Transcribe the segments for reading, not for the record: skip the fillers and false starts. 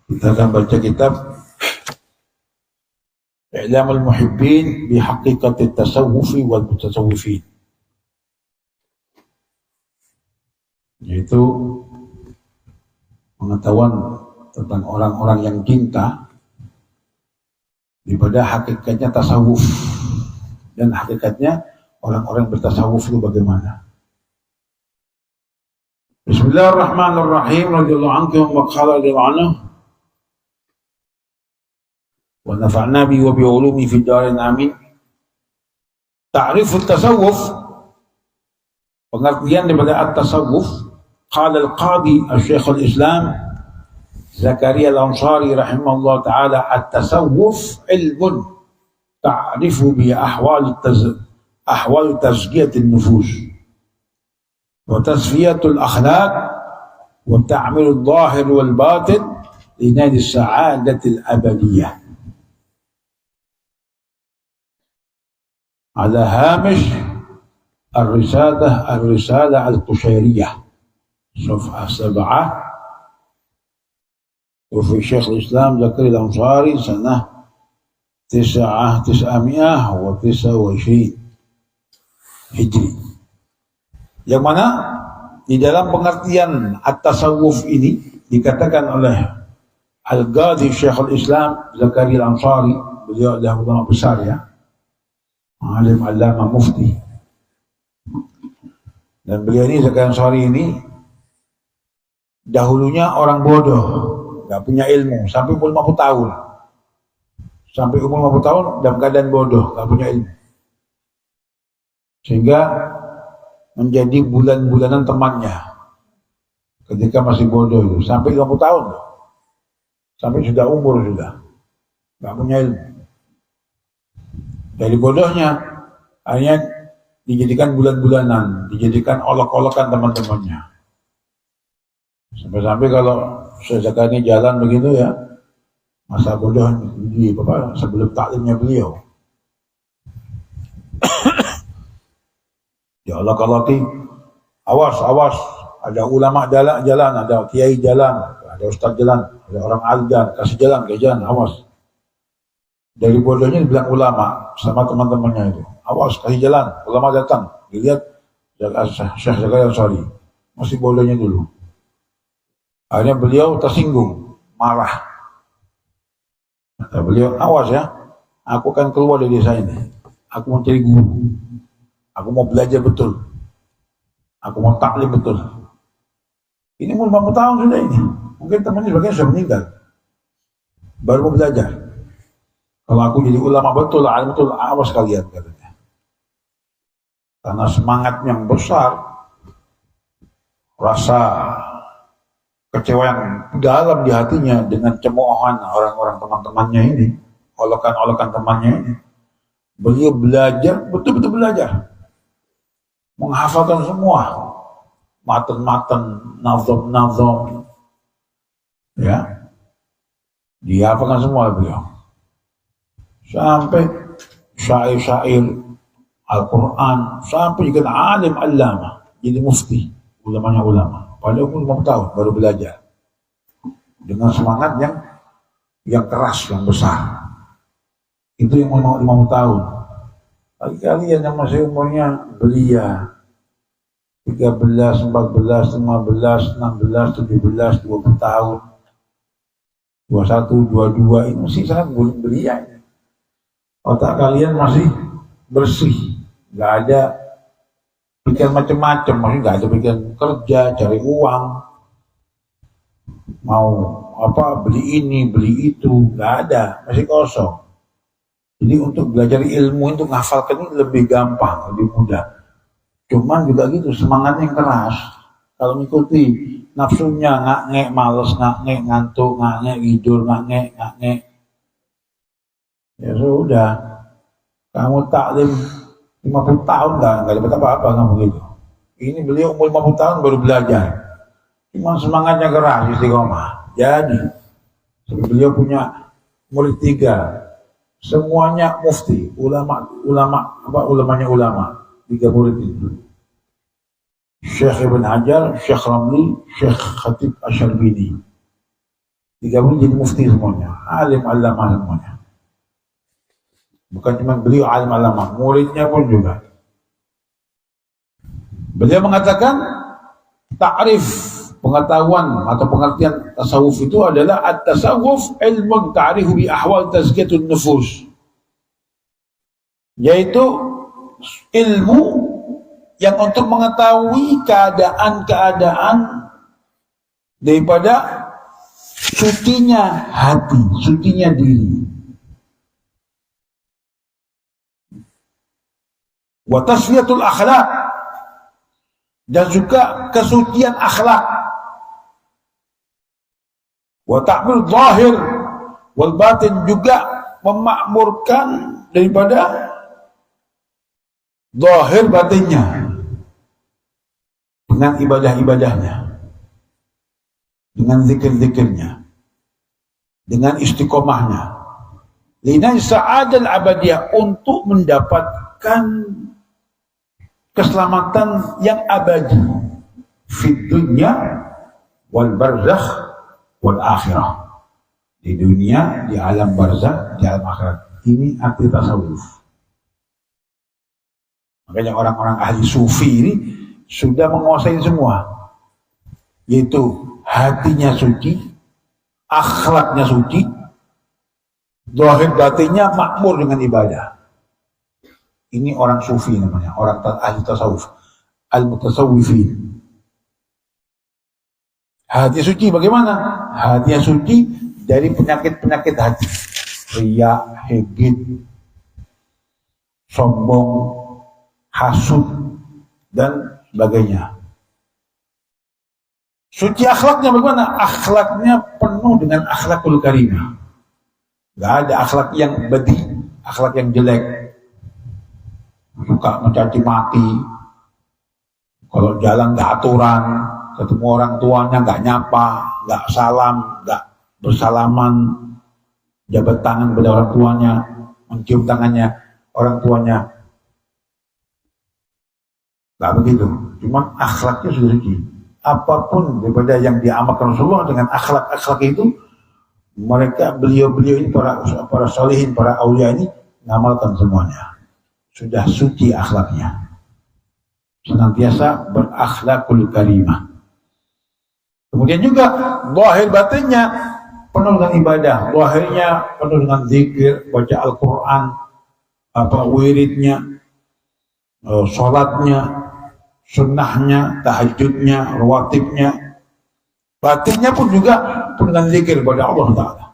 Kita akan baca kitab I'lamul Muhibbin bi Haqiqatit Tasawwufi wal Mutasawwifin, yaitu pengetahuan tentang orang-orang yang cinta daripada hakikatnya tasawuf, dan hakikatnya orang-orang bertasawuf itu bagaimana. Bismillahirrahmanirrahim. Radhiyallahu anhu wa qala radhiyallahu wa nafa'na bi wa bi ulumi fid darin amin. Ta'rifut tasawuf, pengertian daripada at-tasawuf. Qala al-qadi al-syekh al-islam Zakaria al-Ansari rahimahullah ta'ala, at-tasawuf ilmun ta'rifu bi ahwal tazkiyat an-nufus wa tasfiyat al-akhlaq wa ta'mir al-zahir wal-batin linal as-sa'adat al-abadiyah. على هامش الرسالة القشيرية صفحة 7 وفي شيخ الإسلام زكريا الأنصاري سنة 929 Hijri. Yang mana di dalam pengertian at-tasawuf ini dikatakan oleh Al-Qadhi Syekh al-Islam Zakaria al-Ansari, beliau adalah ulama besar ya, alim alama mufti, dan beliau ini Zakaria al-Ansari ini dahulunya orang bodoh, gak punya ilmu sampai umur 50 tahun. Sampai umur 50 tahun dalam keadaan bodoh, gak punya ilmu. Sehingga menjadi bulan-bulanan temannya ketika masih bodoh itu. Sampai 50 tahun. Sampai sudah umur sudah. Gak punya ilmu. Dari bodohnya, akhirnya dijadikan bulan-bulanan, dijadikan olok-olokan teman-temannya. Sampai-sampai kalau Zakaria jalan begitu ya, masa bodoh di sebelum taklimnya beliau, ya Allah kalati, awas, ada ulama jalan, ada kiai jalan, ada ustaz jalan, ada orang alim jalan, kasih jalan, awas. Dari bodohnya dibilang ulama sama teman-temannya itu, awas kasih jalan, ulama datang, dilihat Syekh Zakaria al-Ansari, masih bodohnya dulu. Akhirnya beliau tersinggung, marah. Kata beliau, awas ya, aku akan keluar dari desa ini. Aku mau cari guru. Aku mau belajar betul. Aku mau taklim betul. Ini umur 50 tahun sudah ini. Mungkin temannya sebagian sudah meninggal. Baru mau belajar. Kalau aku jadi ulama betul, alim betul, awas kalian katanya. Karena semangat yang besar, rasa kecewa yang dalam di hatinya dengan cemoohan orang-orang teman-temannya ini, olokan-olokan temannya ini, beliau belajar, betul-betul belajar, menghafalkan semua matan-matan, nazom-nazom, ya, dihafalkan semua beliau, sampai syair-syair Al-Quran, sampai juga alim allama, jadi mufti, ulamanya ulama. Padahal umur 50 tahun baru belajar dengan semangat yang keras, yang besar. Itu yang umur 50 tahun. Bagi kalian yang masih umurnya belia, 13, 14, 15, 16, 17, 20 tahun, 21, 22, ini masih sangat belia. Otak kalian masih bersih, nggak ada pikiran macam-macam, maksudnya nggak ada pikiran kerja, cari uang, mau apa, beli ini, beli itu, nggak ada, masih kosong. Jadi untuk belajar ilmu, untuk ngafalkan ini lebih gampang, lebih mudah. Cuman juga gitu, semangatnya yang keras. Kalau mengikuti nafsunya, ngak-ngek, males, ngak-ngek, ngantuk, ngak-ngek, tidur, ngak-ngek, ya sudah, kamu taklim 50 tahun nggak dapat apa-apa, nggak begitu. Ini beliau umur 50 tahun baru belajar. Cuma semangatnya keras, istiqomah. Jadi, beliau punya murid 3. Semuanya mufti, ulamanya ulama. 3 murid itu. Syekh Ibn Hajar, Syekh Ramli, Syekh Khatib Asyarbini. 30 jadi mufti semuanya, alim alama semuanya. Bukan cuma beliau alim alama, muridnya pun juga. Beliau mengatakan ta'rif, pengetahuan atau pengertian tasawuf itu adalah at-tasawuf ilmun ta'rifu bi ahwal tazkiyatun nufus, yaitu ilmu yang untuk mengetahui keadaan-keadaan daripada sucinya hati, sucinya diri. Wa tasfiyatul akhlak, dan juga kesucian akhlak. Wa ta'mir zahir wal batin, juga memakmurkan daripada zahir batinnya dengan ibadah-ibadahnya, dengan zikir-zikirnya, dengan istiqomahnya. Lina sa'adal abadiyah, untuk mendapatkan keselamatan yang abadi fid dunya wal barzakh wal akhirah, di dunia, di alam barzakh, di alam akhirat. Ini arti tasawuf. Makanya orang-orang ahli sufi ini sudah menguasai semua, yaitu hatinya suci, akhlaknya suci, zahir batinnya makmur dengan ibadah. Ini orang sufi namanya, orang ahli tasawuf, al-mutasawwifin. Hati suci bagaimana? Hati suci dari penyakit-penyakit hati, riya, hegit, sombong, hasud, dan sebagainya. Suci akhlaknya bagaimana? Akhlaknya penuh dengan akhlakul karimah. Gak ada akhlak yang badi, akhlak yang jelek. Suka mencaci maki, kalau jalan gak aturan, ketemu orang tuanya gak nyapa, gak salam, gak bersalaman, jabat tangan kepada orang tuanya, mencium tangannya orang tuanya. Gak begitu, cuma akhlaknya sudah suci. Apapun daripada yang diamalkan Rasulullah dengan akhlak-akhlak itu, mereka, beliau-beliau ini, para salihin, para aulia ini ngamalkan semuanya. Sudah suci akhlaknya, senantiasa berakhlakul karimah. Kemudian juga zahir batinnya penuh dengan ibadah, zahirnya penuh dengan zikir, baca Al-Quran, wiridnya, sholatnya, sunnahnya, tahajudnya, rawatibnya. Batinnya pun juga penuh dengan zikir kepada Allah Ta'ala.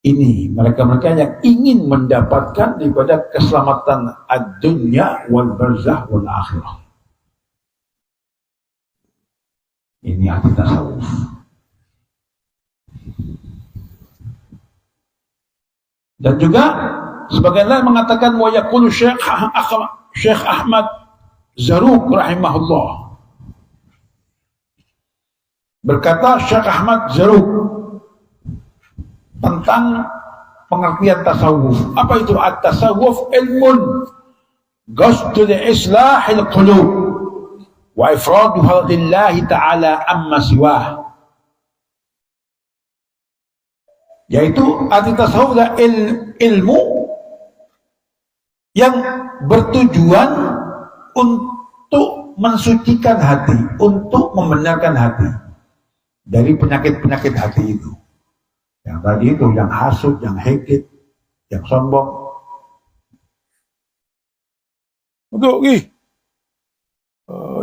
Ini mereka-mereka yang ingin mendapatkan daripada keselamatan ad-dunya wal barzakh wal akhirah. Ini arti tasawuf. Dan juga sebagian lain mengatakan wa yaqulu Syekh Ahmad Zarruq rahimahullah. Berkata Syekh Ahmad Zarruq tentang pengertian tasawuf. Apa itu at-tasawuf? Ilmun qasdul islahil qulub wa ifraduha lillahi ta'ala amma siwah. Yaitu arti tasawuf adalah ilmu yang bertujuan untuk mensucikan hati, untuk membenarkan hati dari penyakit-penyakit hati itu. Yang tadi itu, yang hasud, yang hekit, yang sombong. Untuk Rifki.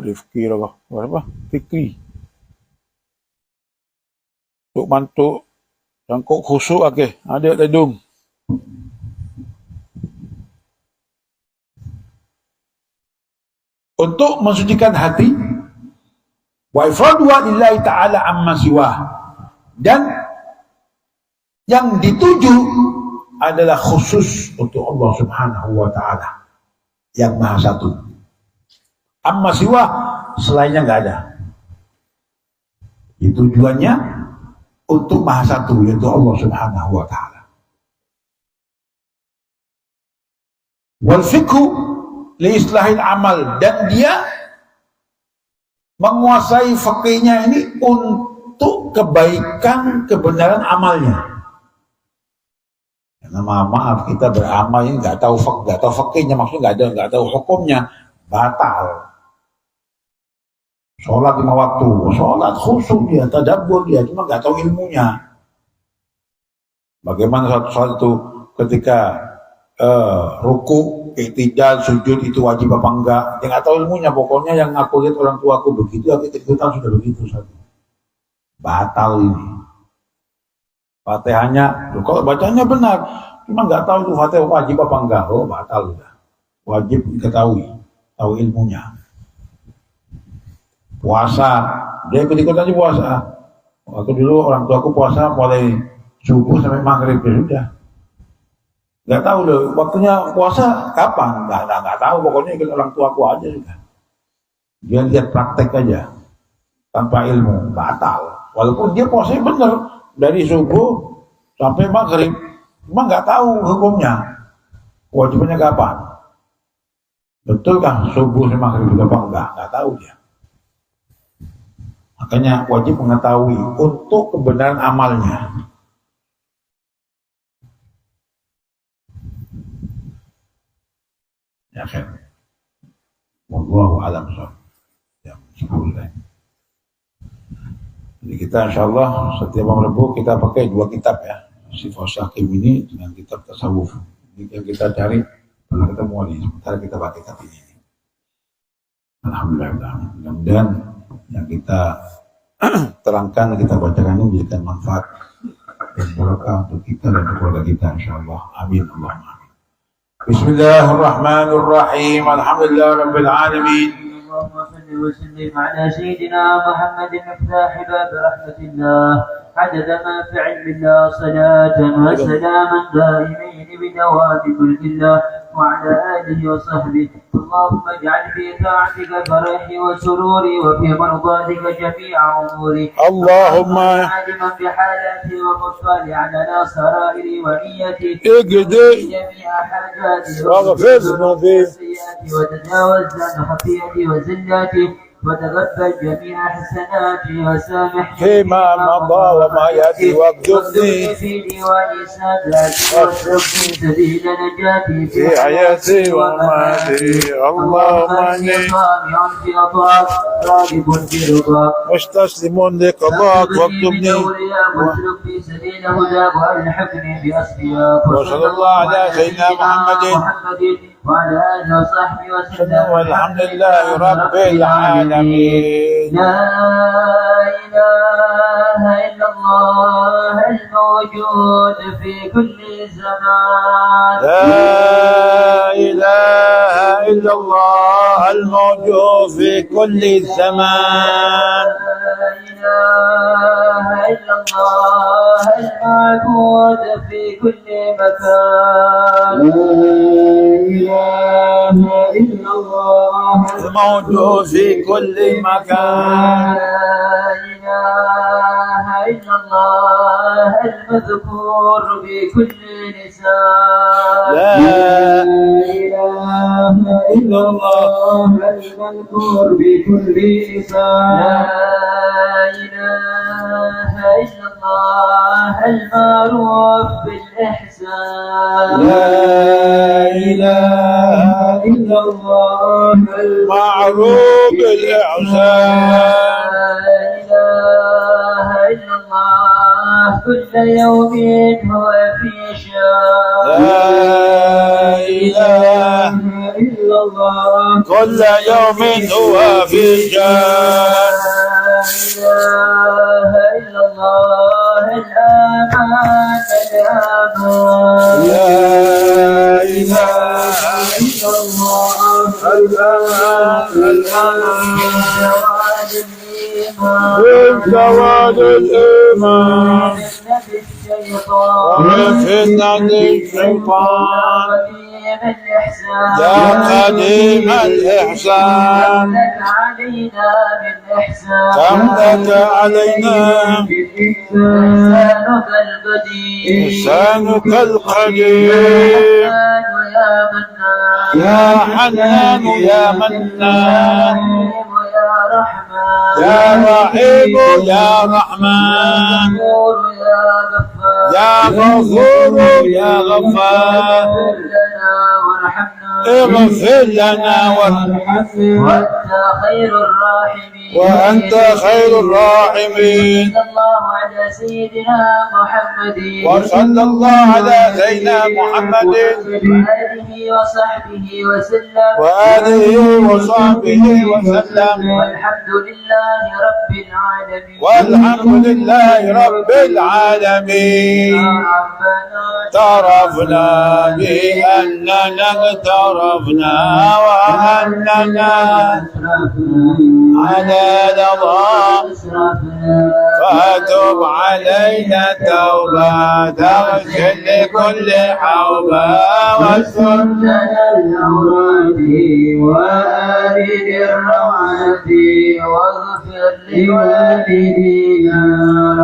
Rifki lah. Apa? Fikri. Untuk mantuk. Yang kok khusuk lagi. Ada tadung. Untuk mensucikan hati. Wa ifraduha lillahi ta'ala amma siwah. Dan yang dituju adalah khusus untuk Allah Subhanahu wa Ta'ala yang Maha Satu. Amma siwa, selainnya nggak ada. Itu tujuannya untuk Maha Satu, yaitu Allah Subhanahu wa Ta'ala. Wal fiqhu li islahil amal, dan dia menguasai fikihnya ini untuk kebaikan, kebenaran amalnya. Karena maaf kita beramal ini nggak tahu fakihnya, maksudnya nggak tahu hukumnya, batal. Sholat 5 waktu, sholat khusyuk dia, tadabbur dia, cuma nggak tahu ilmunya. Bagaimana sholat itu ketika ruku, iktidal, sujud itu wajib apa enggak? Dia nggak tahu ilmunya. Pokoknya yang aku lihat orang tua aku begitu, aku ikutan sudah begitu saja. Batal ini. Fatihahnya, kalau bacanya benar, cuma nggak tahu itu Fatihah wajib apa enggak. Oh, batal sudah. Wajib diketahui, tahu ilmunya. Puasa, dia ikut-ikut aja puasa. Aku dulu orang tua aku puasa mulai subuh sampai maghrib, ya sudah. Nggak tahu loh, waktunya puasa kapan? Nggak tahu, pokoknya ikut orang tua aku aja sudah. Dia lihat praktek aja, tanpa ilmu, batal. Walaupun dia puasanya benar, dari subuh sampai maghrib, cuma nggak tahu hukumnya. Wajibnya kapan? Betul kan subuh sampai maghrib itu apa enggak? Nggak tahu dia. Makanya wajib mengetahui untuk kebenaran amalnya. Ya kan. Wallahu a'lam bishawab. Ya, sebelumnya. Jadi kita insyaallah setiap malam Rabu kita pakai 2 kitab ya. Sifat Syakim ini dengan kitab tasawuf. Ini yang kita cari pernah ketemu ini. Sementara kita pakai kitab ini. Alhamdulillah. Mudah-mudahan yang kita terangkan, kita bacakan ini menjadikan manfaat dan berkah untuk kita dan keluarga kita insyaallah. Amin. Allahumma. Bismillahirrahmanirrahim. Alhamdulillah rabbil alamin. اللهم صل وسلم على سيدنا محمد مفتاح باب رحمة الله عدد ما في علم الله صلاة وسلاما دائمين بدوام ملك الله وعلى آله وصحبه. اللهم اجعل في طاعتك فرحي وسروري وفي مرضاتك جميع أموري. اللهم عالما بحالاتي ومطلعا على سرائري ونيتي اقضي جميع حاجاتي واغفر ذنوبي وتجاوز عن خطيئتي وزلاتي وتقبل جميع حسناتي وسامحني فيما مضى وما يأتي واكتبني في ديوان ساداتي واكتبني سبيل نجاتي في حياتي ومماتي. اللهم اني طامع في رضاك راغب في رضاك مستسلم لقضاءك واكتبني. واسلك في سبيل هداك والحقني باصفياك. وصلى الله على سيدنا محمد وعلى آله وصحبه وسلم والحمد لله رب العالمين. لا إله إلا الله الموجود في كل زمان. لا إله إلا الله الموجود في كل زمان. لا إله إلا الله المعبود في كل مكان. لا إله إلا الله الموجود في كل مكان. لا إله إلا الله المذكور بكل لسان. لا إله إلا الله المذكور بكل لسان. لا إله إلا الله المعروف بالإحسان. لا إله إلا الله المعروف بالإحسان. لا إله إلا الله كل يوم هو في شان. لا إله إلا الله كل يوم هو في شان. لا إله إلا الله الأمان الأمان. لا إله إلا الله الأمان الأمان من زوال الإيمان ومن فتنة الشيطان. يا يا قديم الإحسان علينا بالإحسان. كم لك علينا إحسانك القديم. إحسانك القديم. يا يا حنان يا منان. يا رحمن يا رحيم يا رحمن غفور يا غفار يا غفور يا غفار اغفر لنا وارحمنا وأنت خير الراحمين وأنت خير الراحمين. صلى الله على سيدنا محمد وصلى الله على سيدنا محمد وآله وصحبه وسلم وآله وصحبه وسلم. والحمد لله رب العالمين والحمد لله رب العالمين. اعترفنا بأننا اقترفنا وأننا على نظام فتب علينا توبة تغفر لكل حوبة واستر لنا الأوراد وآل الروعات واغفر لوالدينا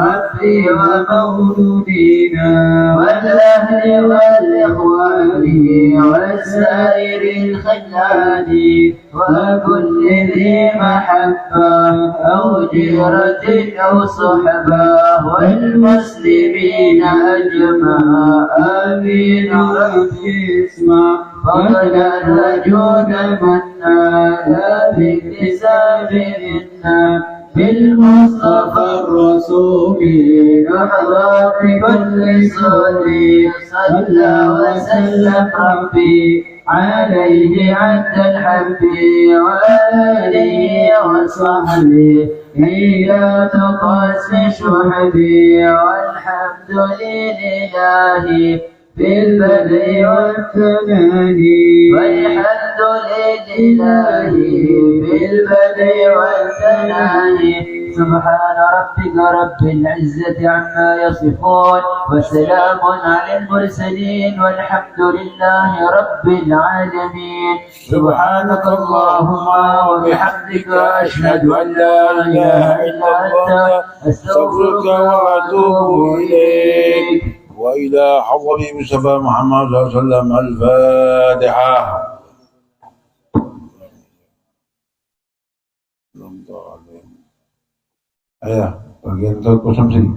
ربي ومولودينا والأهل والإخوان والسائر الخلان وكل ذي محبة أو جيرة أو صحبة والمسلمين أجمع آمين. ربي اسمع فضلا وجود منا لا باكتساب منا بالمصطفى الرسول نحظى بكل صلي صلى وسلم ربي عليه عد الحب وآله وصحبه إلى تقص شحبي. والحمد لله بالبدء والثناني والحمد لله بالبدء والثناني. سبحان ربك رب العزة عما يصفون وسلام على المرسلين والحمد لله رب العالمين. سبحانك اللهم وبحمدك أشهد أن لا إله إلا أنت أستغفرك وأتوب إليك. وإلى حضرة مصطفى محمد صلى الله عليه وسلم الفاتحة. Ayah, bagian 0 sini.